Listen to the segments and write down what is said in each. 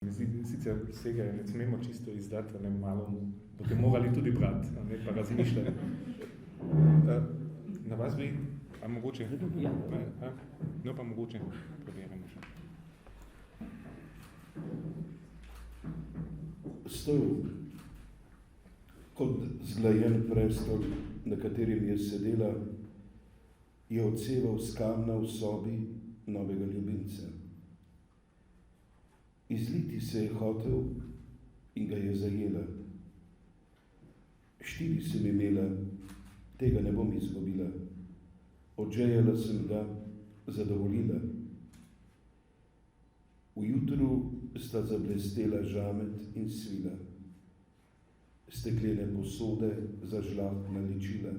Sicer vsega ne smemo čisto izdati, ne, malo boste morali tudi brati, ne, pa razmišljati. Na vas bi, a mogoče? Ja. No pa mogoče, preverimo še. Stol, kot zglajen prestol, na katerem je sedela, je odseval s kamna v sobi novega ljubimca. Izliti se je hotel in ga je zajela. 4 sem imela, tega ne bom izgubila. Odžejala sem ga, zadovoljila. V jutru sta zablestela žamet in svila. Steklene posode za žlahtna ličila.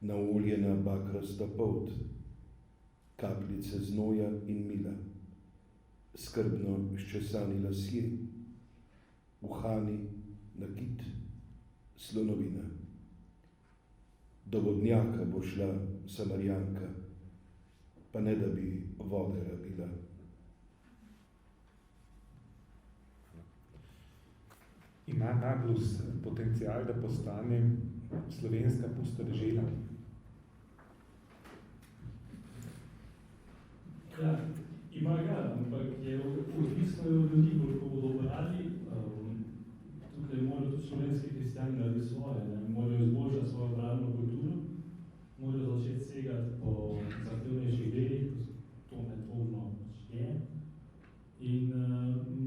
Naoljena bakrasta polt, kapljice znoja in mila. Skrbno ščesani lasje, uhani, nakit, slonovina. Do vodnjaka bo šla Samarjanka, pa ne da bi vode rabila. Ima Nablus potencial, da postane slovenska pusta dežela? Ja, ima ga, ampak je odvisno od ljudi, koliko bodo brali. Tukaj morajo tudi slovenski kristjani narediti svoje, ne? Morajo izboljšati svojo bralno kulturo, morajo začeti segati po zahtevnejših delih, to metodno je, in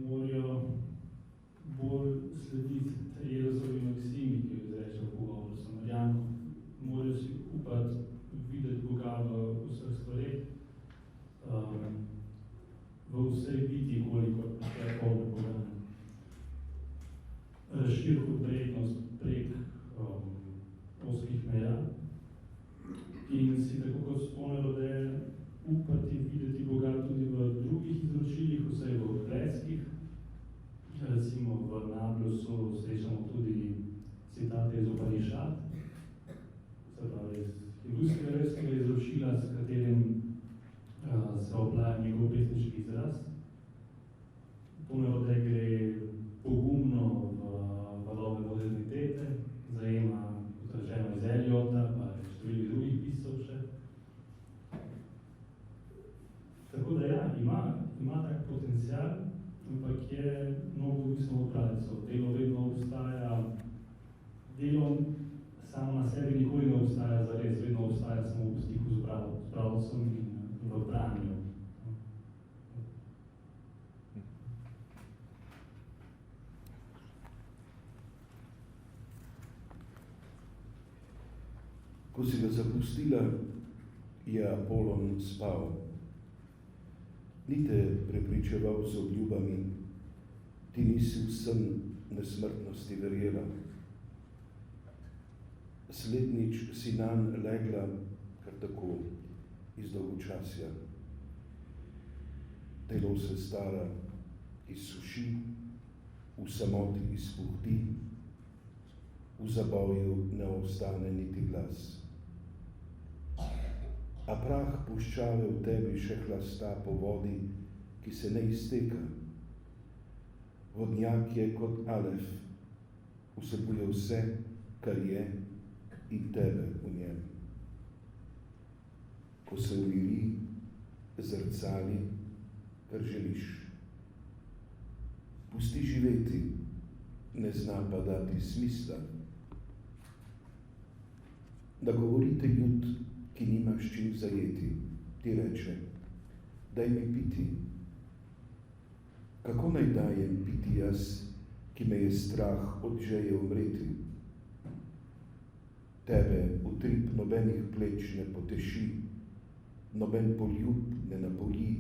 morajo bolj slediti Jezusovi maksimi, ki jo izreče v pogovoru s Samarjanko. Morajo si upati videti Boga v vseh stvareh, v vsej biti, koliko je polne Boga. Široko prednost prek oskih meja in si tako kot Sponerode upati videti Boga tudi v drugih izročilih, vsej v odkleskih. Recimo v Nablusu srečamo tudi citate iz Upanišad, se pravi iz hinduskega verskega izročila, s katerim se oplaja njegov pesniški izraz. Sponerode gre pogumno v valove modernitete, zajema odraženo iz Eliota, pa številnih drugih piscev še. Tako da ja, ima tak potencial, ampak je mnogo odvisno od pravcev. Delo vedno obstaja, delo samo na sebi nikoli ne obstaja zares, vedno obstaja samo v stiku z pravcem in v branju. Ko si ga zapustila, je Apolon spal. Ni te prepričeval z obljubami, ti nisi v sen nesmrtnosti verjela. Slednjič si nanj legla kar tako iz dolgočasja. Telo se stara, izsuši, v samoti izpuhti, v zaboju ne ostane niti glas. A prah puščave v tebi še hlasta po vodi, ki se ne izteka. Vodnjak je kot alef, vsebuje vse, kar je in tebe v njem. Ko se umiri, zrcali, kar želiš. Pusti živeti, ne zna pa dati smisla. Da govorite ljud, ki nimaš čim zajeti, ti reče, daj mi piti. Kako naj dajem piti jaz, ki me je strah od žeje umreti? Tebe utrip nobenih pleč ne poteši, noben poljub ne napoji,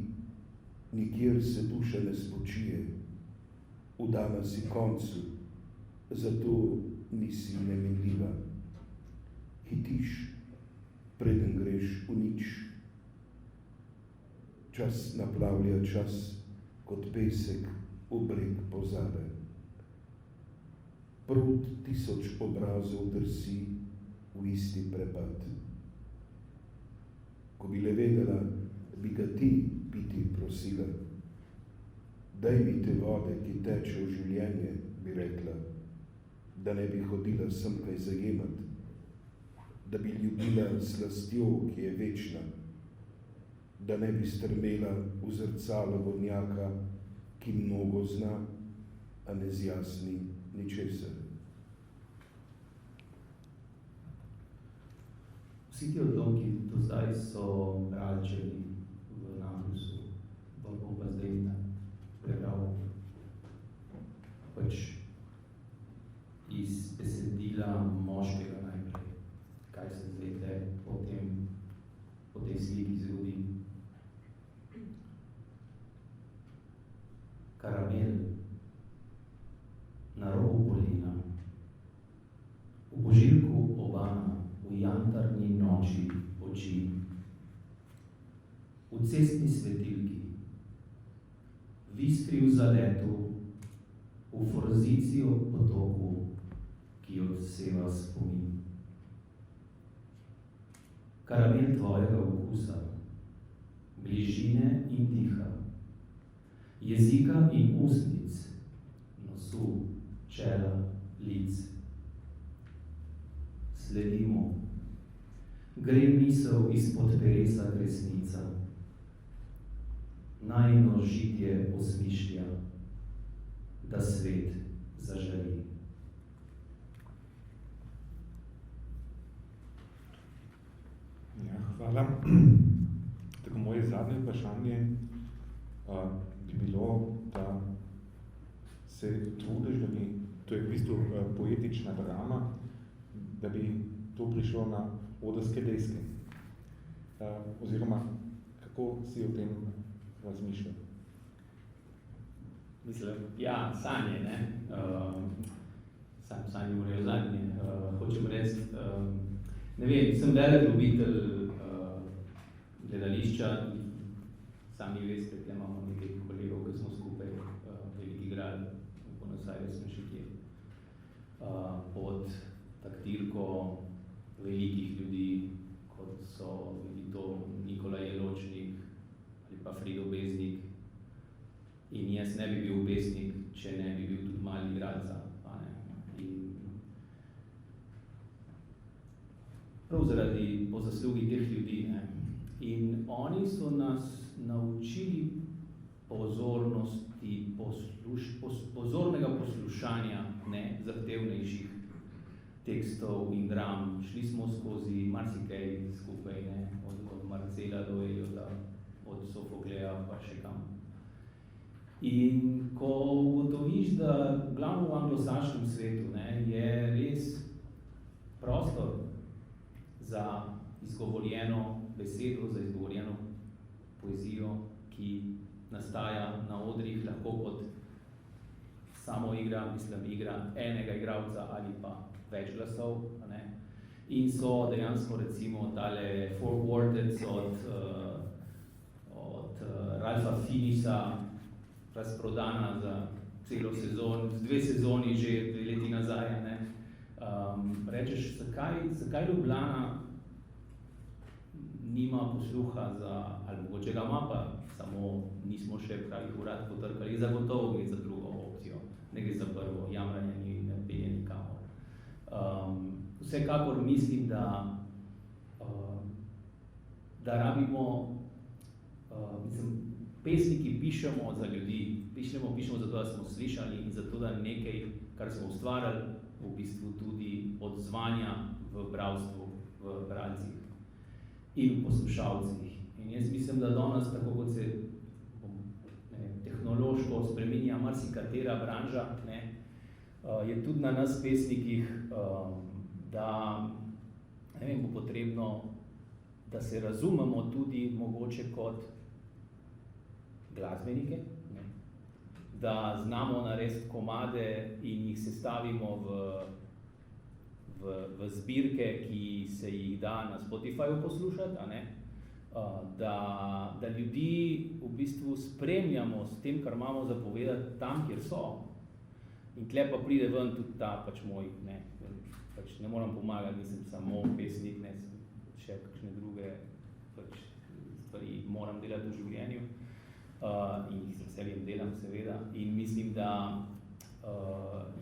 nikjer se duša ne spočije, udana si koncu, zato nisi neminljiva. Hitiš, preden greš v nič. Čas naplavlja čas, kot pesek v breg pozabe. Prut 1000 obrazov drsi v isti prepad. Ko bi le vedela, bi ga ti piti prosila. Daj mi te vode, ki teče v življenje, bi rekla, da ne bi hodila sem kaj zajemati, da bi ljubila slastjo, ki je večna, da ne bi strmela v zrcalo vodnjaka, ki mnogo zna, a ne zjasni ničesar. Vsi ti odlomki do zdaj so bralčeni v Naplusu, bom pa zdaj prebral pač iz besedila moškega najprej, kaj se zdaj tle po tej sliki zgodi. Karamel na robu polena, v požirku obana, v jantarni noči oči, v cestni svetilki, v iskri v zaletu, v forzicijo potoku, ki odseva spomin. Karamel tvojega okusa, bližine in diha, jezika in ustnic, nosu, čela, lic. Sledimo. Gre misel izpod peresa resnica. Najino žitje osmišlja, da svet zaželi. Ja, hvala. Tako moje zadnje vprašanje bi bilo, da se trudiš, da bi, to je v bistvu poetična drama, da bi to prišlo na odrske deske. Oziroma, kako si o tem razmišljal? Mislim, ja, sanje, ne? Sanje morajo zadnje. Hočem reči, ne vem, sem velik ljubitelj gledališča, sami veste, tukaj imamo nekaj kolegov, ki smo skupaj veliko igrali v Buenos Airesu in še kje. Pod taktirko velikih ljudi, kot so to Nikola Jeločnik ali pa Frido Beznik. In jaz ne bi bil pesnik, če ne bi bil tudi mali igralca. Prav zaradi po zaslugi teh ljudi. Ne. In oni so nas naučili pozornosti, pozornega poslušanja, ne, zahtevnejših tekstov in dram. Šli smo skozi marsikaj skupaj, ne, od Marcela do Eliota, od Sofokleja pa še kam. In ko ugotoviš, da glavno v anglosaškem svetu, ne, je res prostor za izgovorjeno besedo, za izgovorjeno poezijo, ki nastaja na odrih, lahko kot samo igra, mislim, igra enega igralca ali pa več glasov. Ne. In so dejansko recimo tale Four Quartets od Ralfa Finisa razprodana za celo sezon, 2 sezoni že 2 leti nazaj. Ne. Rečeš, zakaj Ljubljana nima posluha za, ali mogoče ga ima, pa samo nismo še pravih urad potrkali, zagotovo gre za drugo opcijo, ne gre za prvo, jamranje ne pelje nikamor. Vsekakor mislim, da rabimo, pesniki pišemo za ljudi, pišemo zato, da smo slišali in zato, da nekaj, kar smo ustvarjali, v bistvu tudi odzvanja v bralstvu, v bralcih in poslušalcih. In jaz mislim, da danes, tako kot se tehnološko spreminja marsikatera branža, ne, je tudi na nas pesnikih, da ne vem, bo potrebno, da se razumemo tudi mogoče kot glasbenike, ne, da znamo narediti komade in jih sestavimo v zbirke, ki se jih da na Spotifyju poslušati, a ne? Da ljudi v bistvu spremljamo s tem, kar imamo zapovedati tam, kjer so. In tle pa pride ven tudi ta pač moj, ne, pač ne moram pomagati, nisem samo pesnik, ne, še kakšne druge pač stvari moram delati v življenju. in jih z veseljem delam seveda, in mislim, da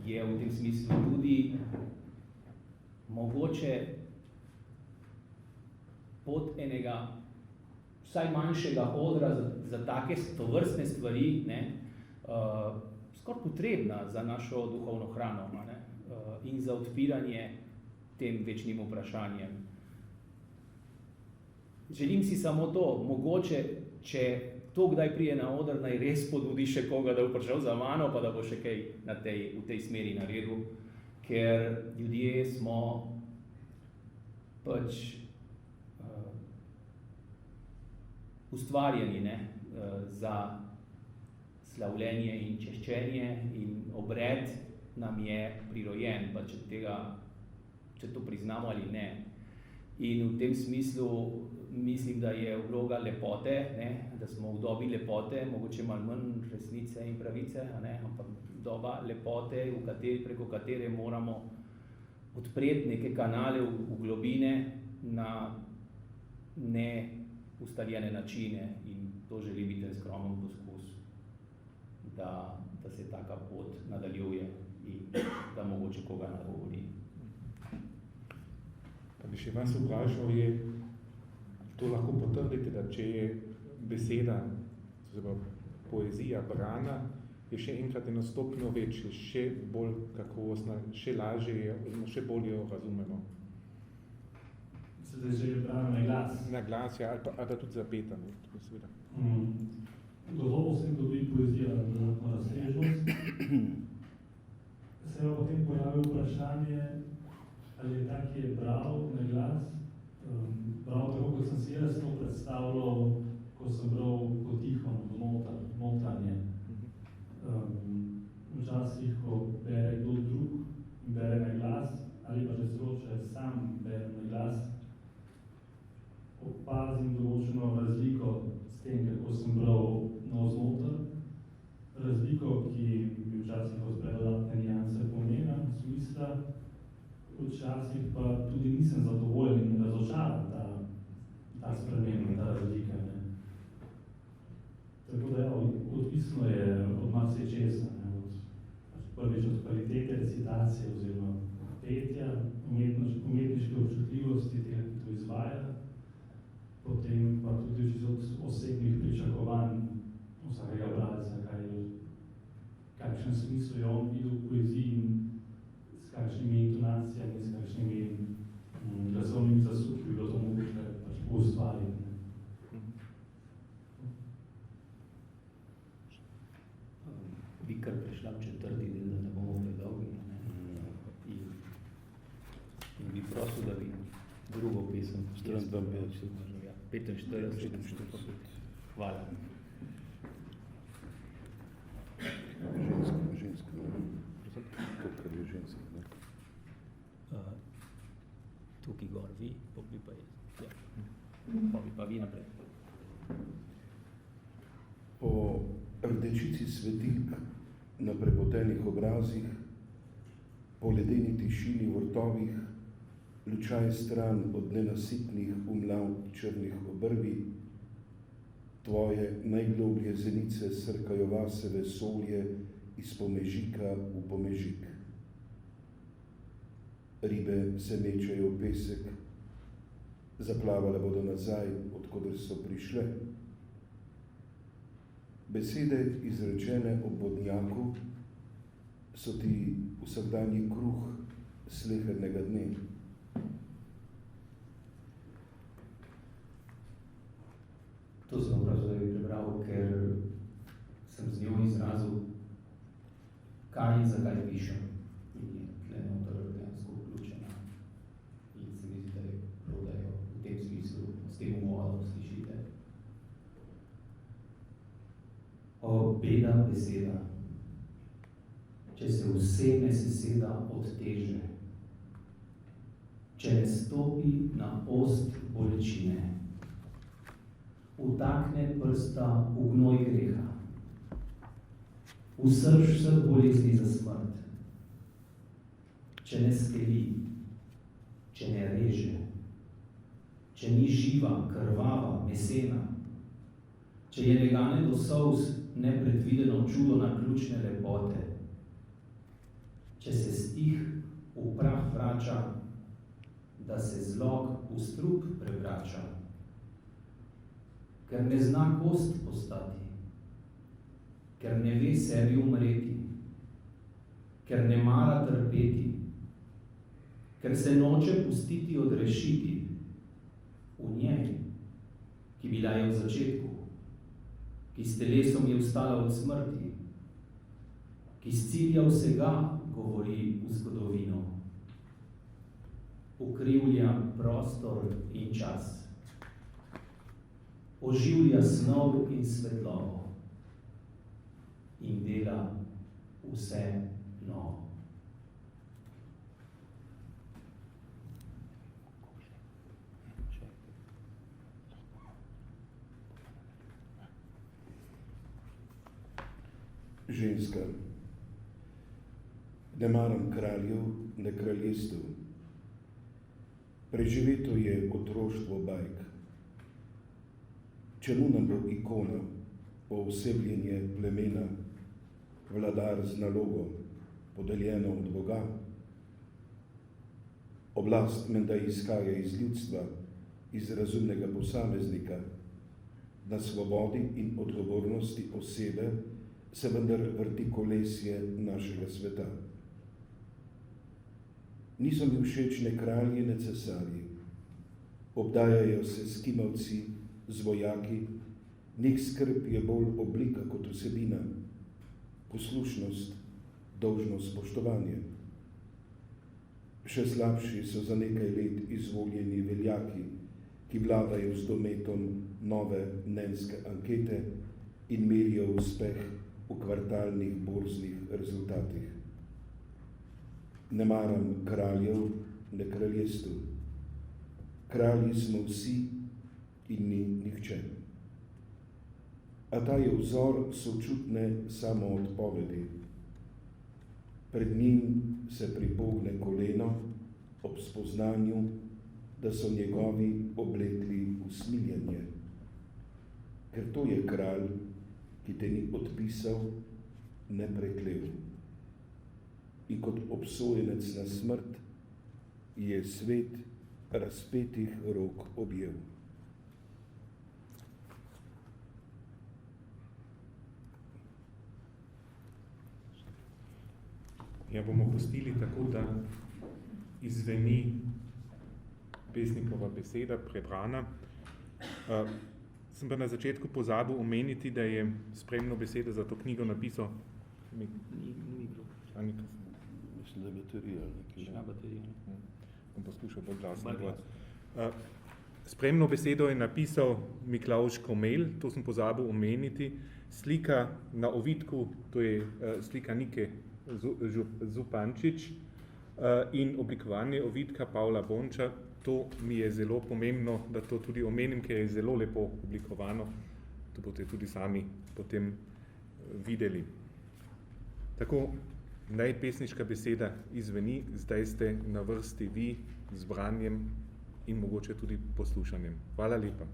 je v tem smislu tudi mogoče pod enega vsaj manjšega odra za take tovrstne stvari, ne, skoraj potrebna za našo duhovno hrano, ne, in za odpiranje tem večnim vprašanjem. Želim si samo to, mogoče, če to kdaj prije na oder, naj res podbudi še koga, da bo prišel za mano, pa da bo še kaj v tej smeri naredil, ker ljudje smo pač ustvarjeni, ne, za slavljenje in češčenje, in obred nam je prirojen, pa če to priznamo ali ne. In v tem smislu mislim, da je vloga lepote, ne, da smo v dobi lepote, mogoče malo manj resnice in pravice, ne, ampak doba lepote, preko katere moramo odpreti neke kanale v globine na neustaljene načine, in to želi biti en skromen poskus, da se taka pot nadaljuje in da mogoče koga nagovori. Pa bi še vas vprašal, je to lahko potrdite, da če je beseda, poezija brana, je še enkrat eno stopnjo več, je še bolj kakovostna, še lažje je, še bolje jo razumemo. Zdaj že je brana na glas. Na glas, ja, ali pa tudi zapetano, seveda. Gotovo se dobi poezija na razsežnost. Se je potem pojavilo vprašanje, ali je tak, ki je bral na glas, prav tako, kot sem si jaz to predstavljal, ko sem bral potihom, notanje. Včasih, ko bere kdo drug in bere na glas, ali pa že zelo, če sam bere na glas, opazim določeno razliko s tem, kako sem bral navznoter. Razliko, ki bi včasih odprela dodatne nianse pomena, smisla, včasih pa tudi nisem zadovoljen in razočaran ta sprememba, ta razlika. Ne. Tako da ja, odvisno je od marsičesa, prvič od kvalitete recitacije oziroma petja, umetniške občutljivosti tega, ki to izvaja, potem pa tudi od osebnih pričakovanj vsakega bralca, kakšen smisel je on videl v poeziji in s kakšnimi intonacijami, s kakšnimi glasovnimi zasudki bi bilo to mogoče pač ustvariti. Bi kar prišla v četrti del, da ne bomo predolgi, in bi prosil, da bi drugo pesem 45. Hvala. Ženska, to, kar je ženska, ne? Tukaj gor vi, pa bi pa jaz. Ja. Pa bi pa vi naprej. Po rdečici svetilk na prepotenih obrazih, po ledeni tišini v vrtovih, lučaj stran od nenasitnih umlav črnih obrvi, tvoje najgloblje zenice srkajo vase vesolje iz pomežika v pomežik. Ribe se mečajo v pesek, zaplavale bodo nazaj, odkoder so prišle. Besede, izrečene ob vodnjaku, so ti vsakdanji kruh slehernega dne. To sem pravzaprav prebral, ker sem z njo izrazil, kaj in zakaj pišem. In je tle noter dejansko vključena. In se mi zdi, da je prav, da jo v tem smislu, s tem uvodom slišite. O, beda beseda, če se vseme seseda odteže, če ne stopi na ost bolečine, vtakne prsta v gnoj greha, v srž vseh bolezni za smrt, če ne skeli, če ne reže, če ni živa, krvava, mesena, če je negane do solz nepredvideno čudo naključne lepote, če se stih v prah vrača, da se zlog v strup prevrača, ker ne zna kost postati, ker ne ve sebi umreti, ker ne mara trpeti, ker se noče pustiti odrešiti v njej, ki bila je v začetku, ki s telesom je vstala od smrti, ki s cilja vsega govori v zgodovino, ukrivlja prostor in čas, oživlja snov in svetlobo in dela vse novo. Ženska. Ne maram kraljev, ne kraljestev. Preživeto je otroštvo bajk. Čemu nam bo ikona, poosebljenje plemena, vladar z nalogo, podeljeno od Boga? Oblast menda izhaja iz ljudstva, iz razumnega posameznika. Na svobodi in odgovornosti osebe se vendar vrti kolesje našega sveta. Niso mi všeč ne kralji, ne cesarji. Obdajajo se s kimavci, z vojaki, njih skrb je bolj oblika kot vsebina, poslušnost, dolžno spoštovanje. Še slabši so za nekaj let izvoljeni veljaki, ki vladajo z dometom nove mnenjske ankete in merijo uspeh v kvartalnih borznih rezultatih. Ne maram kraljev, ne kraljestev. Kralji smo vsi in ni nihče. A ta je vzor sočutne samoodpovedi. Pred njim se pripogne koleno ob spoznanju, da so njegovi oblekli usmiljenje. Ker to je kralj, ki te ni odpisal, ne preklel. In kot obsojenec na smrt je svet razpetih rok objel. Ja, bomo pustili tako, da izveni pesnikova beseda prebrana. Sem pa na začetku pozabil omeniti, da je spremno besedo za to knjigo napisal Mislim, da je baterija. Bom poskušal bolj glasno. Spremno besedo je napisal Miklavž Komel, to sem pozabil omeniti. Slika na ovitku, to je slika Nike Zupančič in oblikovanje ovitka Pavla Bonča. To mi je zelo pomembno, da to tudi omenim, ker je zelo lepo oblikovano. To boste tudi sami potem videli. Tako, naj pesniška beseda izveni, zdaj ste na vrsti vi z branjem in mogoče tudi poslušanjem. Hvala lepa.